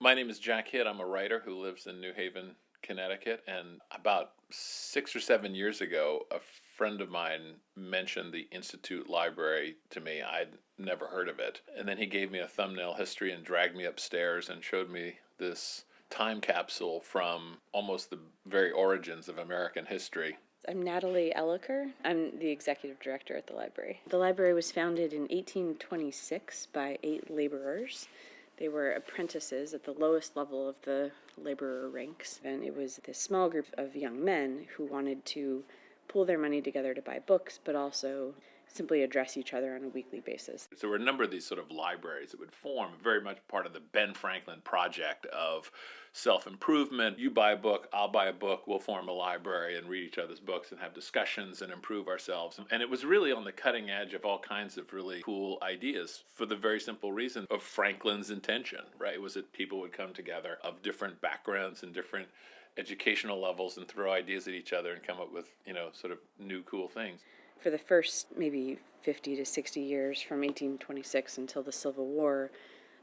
My name is Jack Hitt. I'm a writer who lives in New Haven, Connecticut. And about 6 or 7 years ago, a friend of mine mentioned the Institute Library to me. I'd never heard of it. And then he gave me a thumbnail history and dragged me upstairs and showed me this time capsule from almost the very origins of American history. I'm Natalie Elicker. I'm the executive director at the library. The library was founded in 1826 by 8 laborers. They were apprentices at the lowest level of the laborer ranks, and it was this small group of young men who wanted to pool their money together to buy books, but also simply address each other on a weekly basis. So there were a number of these sort of libraries that would form, very much part of the Ben Franklin project of self-improvement. You buy a book, I'll buy a book, we'll form a library and read each other's books and have discussions and improve ourselves. And it was really on the cutting edge of all kinds of really cool ideas for the very simple reason of Franklin's intention, right? Was that people would come together of different backgrounds and different educational levels and throw ideas at each other and come up with, sort of new cool things. For the first maybe 50 to 60 years, from 1826 until the Civil War,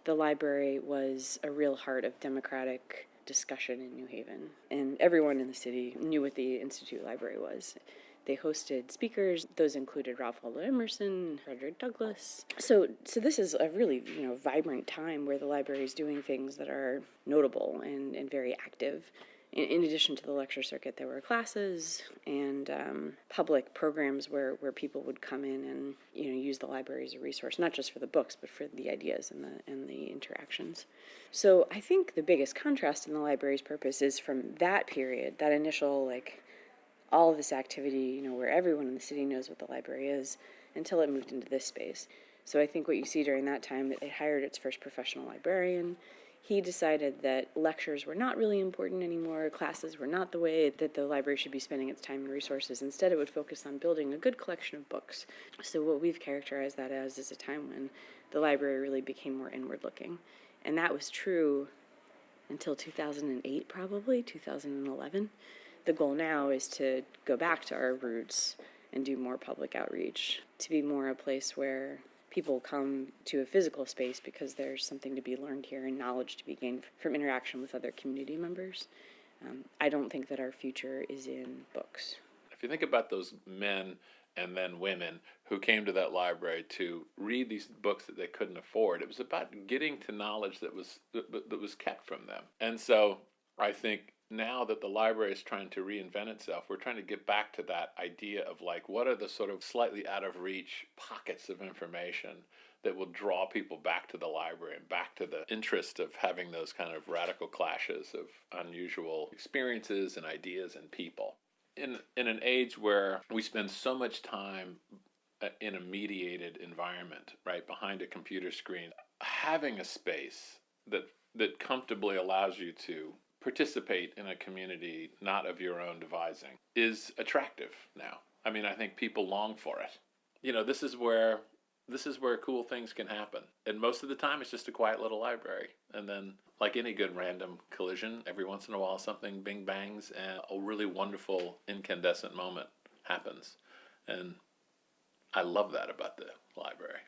the library was a real heart of democratic discussion in New Haven. And everyone in the city knew what the Institute Library was. They hosted speakers. Those included Ralph Waldo Emerson, Frederick Douglass. So this is a really, vibrant time where the library is doing things that are notable and very active. In addition to the lecture circuit, there were classes and public programs where people would come in and use the library as a resource, not just for the books, but for the ideas and the interactions. So I think the biggest contrast in the library's purpose is from that period, that initial all of this activity, where everyone in the city knows what the library is, until it moved into this space. So I think what you see during that time, it hired its first professional librarian. He decided that lectures were not really important anymore, classes were not the way that the library should be spending its time and resources. Instead, it would focus on building a good collection of books. So what we've characterized that as is a time when the library really became more inward-looking. And that was true until 2008, probably, 2011. The goal now is to go back to our roots and do more public outreach, to be more a place where people come to a physical space because there's something to be learned here and knowledge to be gained from interaction with other community members. I don't think that our future is in books. If you think about those men and then women who came to that library to read these books that they couldn't afford, it was about getting to knowledge that was kept from them. And so I think now that the library is trying to reinvent itself, we're trying to get back to that idea of what are the sort of slightly out of reach pockets of information that will draw people back to the library and back to the interest of having those kind of radical clashes of unusual experiences and ideas and people. In an age where we spend so much time in a mediated environment, right, behind a computer screen, having a space that comfortably allows you to participate in a community not of your own devising is attractive now. I mean, I think people long for it. This is where cool things can happen. And most of the time it's just a quiet little library. And then, like any good random collision, every once in a while something bing bangs and a really wonderful incandescent moment happens. And I love that about the library.